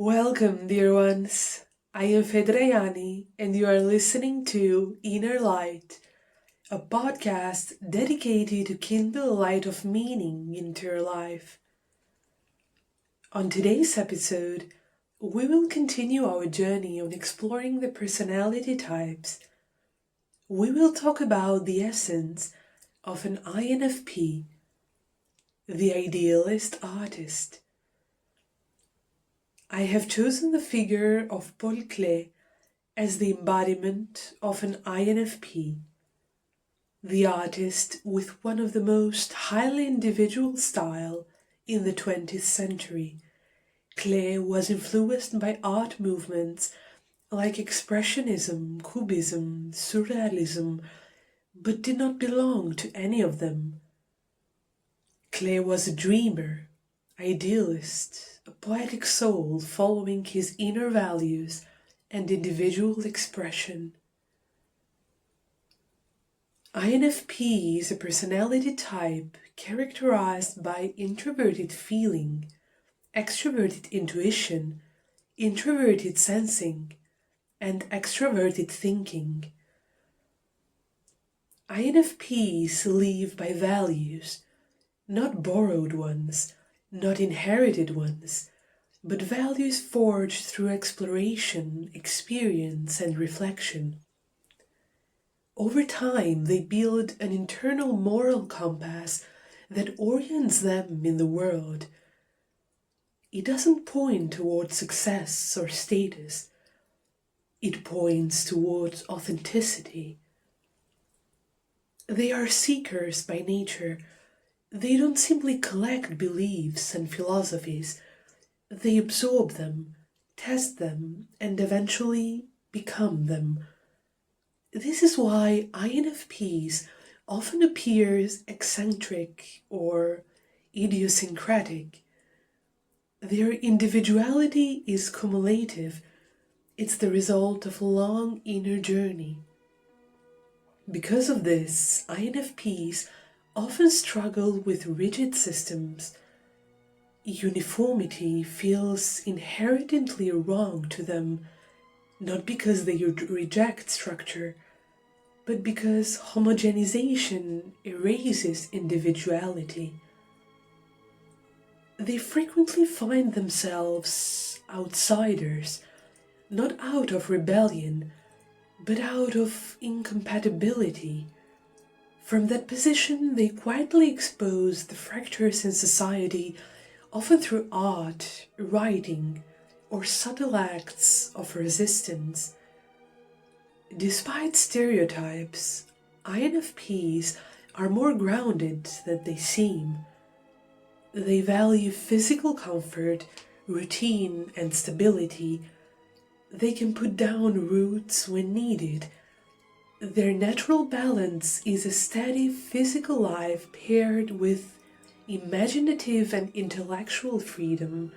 Welcome, dear ones. I am Fedrajani, and you are listening to Inner Light, a podcast dedicated to kindle a light of meaning into your life. On today's episode, we will continue our journey on exploring the personality types. We will talk about the essence of an INFP, the Idealist Artist. I have chosen the figure of Paul Klee as the embodiment of an INFP, the artist with one of the most highly individual style in the 20th century. Klee was influenced by art movements like expressionism, cubism, surrealism, but did not belong to any of them. Klee was a dreamer, idealist, a poetic soul following his inner values and individual expression. INFP is a personality type characterized by introverted feeling, extraverted intuition, introverted sensing, and extraverted thinking. INFPs live by values, not borrowed ones, not inherited ones, but values forged through exploration, experience, and reflection. Over time, they build an internal moral compass that orients them in the world. It doesn't point towards success or status. It points towards authenticity. They are seekers by nature. They don't simply collect beliefs and philosophies. They absorb them, test them, and eventually become them. This is why INFPs often appear eccentric or idiosyncratic. Their individuality is cumulative. It's the result of a long inner journey. Because of this, INFPs often struggle with rigid systems. Uniformity feels inherently wrong to them, not because they reject structure, but because homogenization erases individuality. They frequently find themselves outsiders, not out of rebellion, but out of incompatibility. From that position, they quietly expose the fractures in society, often through art, writing, or subtle acts of resistance. Despite stereotypes, INFPs are more grounded than they seem. They value physical comfort, routine, and stability. They can put down roots when needed. Their natural balance is a steady physical life paired with imaginative and intellectual freedom.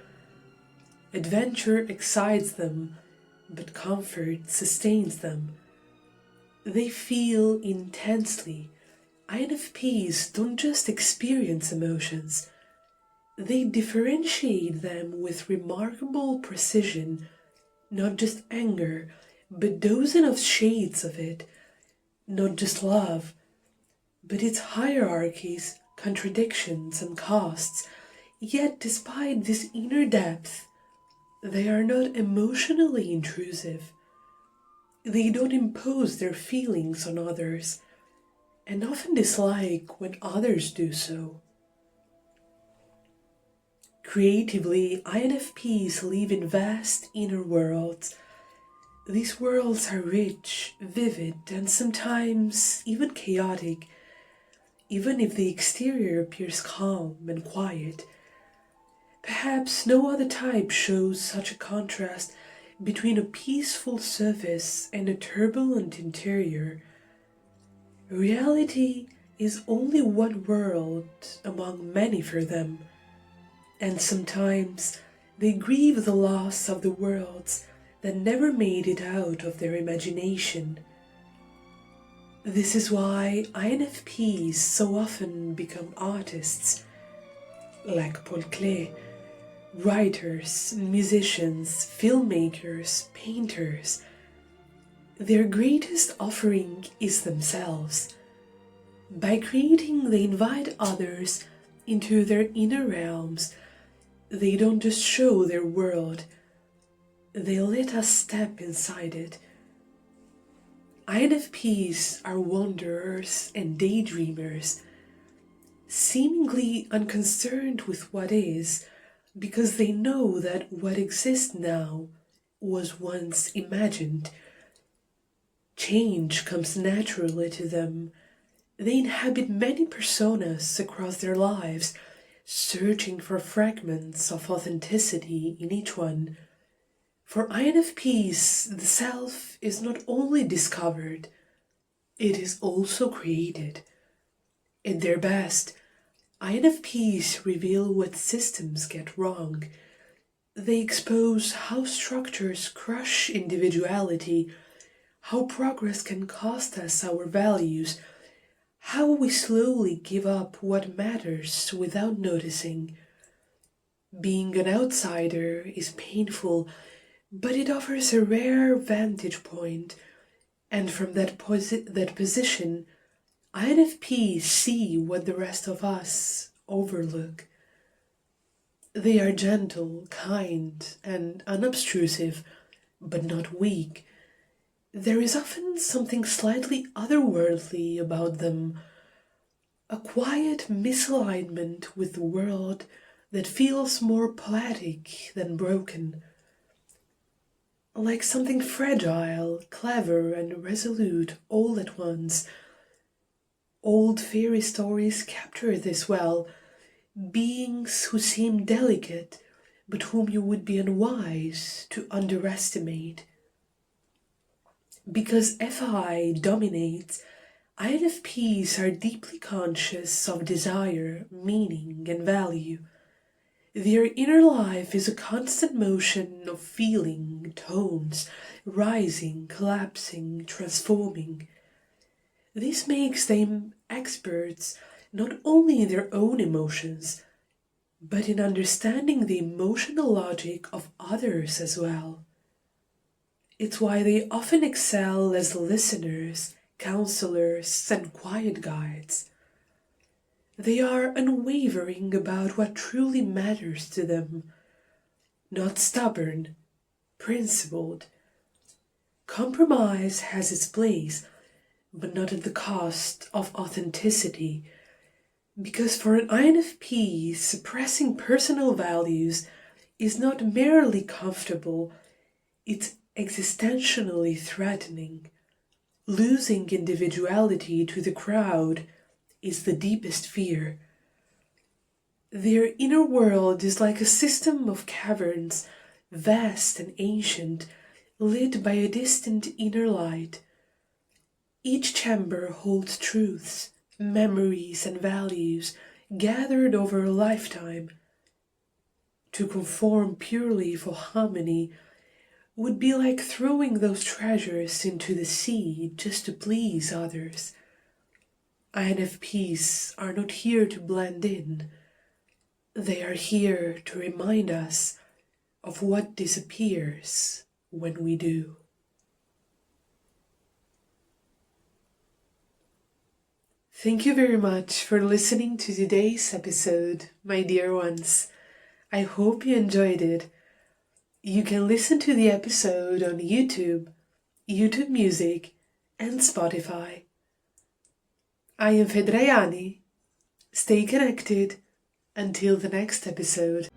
Adventure excites them, but comfort sustains them. They feel intensely. INFPs don't just experience emotions, they differentiate them with remarkable precision, not just anger, but dozens of shades of it, not just love, but its hierarchies, contradictions, and costs. Yet, despite this inner depth, they are not emotionally intrusive. They don't impose their feelings on others, and often dislike when others do so. Creatively, INFPs live in vast inner worlds. These worlds are rich, vivid, and sometimes even chaotic, even if the exterior appears calm and quiet. Perhaps no other type shows such a contrast between a peaceful surface and a turbulent interior. Reality is only one world among many for them, and sometimes they grieve the loss of the worlds that never made it out of their imagination. This is why INFPs so often become artists, like Paul Klee, Writers, musicians, filmmakers, painters, their greatest offering is themselves. By creating, they invite others into their inner realms. They don't just show their world, they let us step inside it. INFPs are wanderers and daydreamers, seemingly unconcerned with what is, because they know that what exists now was once imagined. Change comes naturally to them. They inhabit many personas across their lives, searching for fragments of authenticity in each one. For INFPs, the self is not only discovered, it is also created. At their best, INFPs reveal what systems get wrong. They expose how structures crush individuality, how progress can cost us our values, how we slowly give up what matters without noticing. Being an outsider is painful, but it offers a rare vantage point, and from that position, INFPs see what the rest of us overlook. They are gentle, kind, and unobtrusive, but not weak. There is often something slightly otherworldly about them, a quiet misalignment with the world that feels more poetic than broken. Like something fragile, clever, and resolute all at once. Old fairy stories capture this well, beings who seem delicate, but whom you would be unwise to underestimate. Because FI dominates, INFPs are deeply conscious of desire, meaning, and value. Their inner life is a constant motion of feeling, tones, rising, collapsing, transforming. This makes them experts not only in their own emotions, but in understanding the emotional logic of others as well. It's why they often excel as listeners, counselors, and quiet guides. They are unwavering about what truly matters to them, not stubborn, principled. Compromise has its place, but not at the cost of authenticity, because for an INFP, suppressing personal values is not merely comfortable, it's existentially threatening. Losing individuality to the crowd is the deepest fear. Their inner world is like a system of caverns, vast and ancient, lit by a distant inner light. Each chamber holds truths, memories, and values gathered over a lifetime. To conform purely for harmony would be like throwing those treasures into the sea just to please others. INFPs are not here to blend in. They are here to remind us of what disappears when we do. Thank you very much for listening to today's episode, my dear ones. I hope you enjoyed it. You can listen to the episode on YouTube, YouTube Music, and Spotify. I am Fedrajani. Stay connected until the next episode.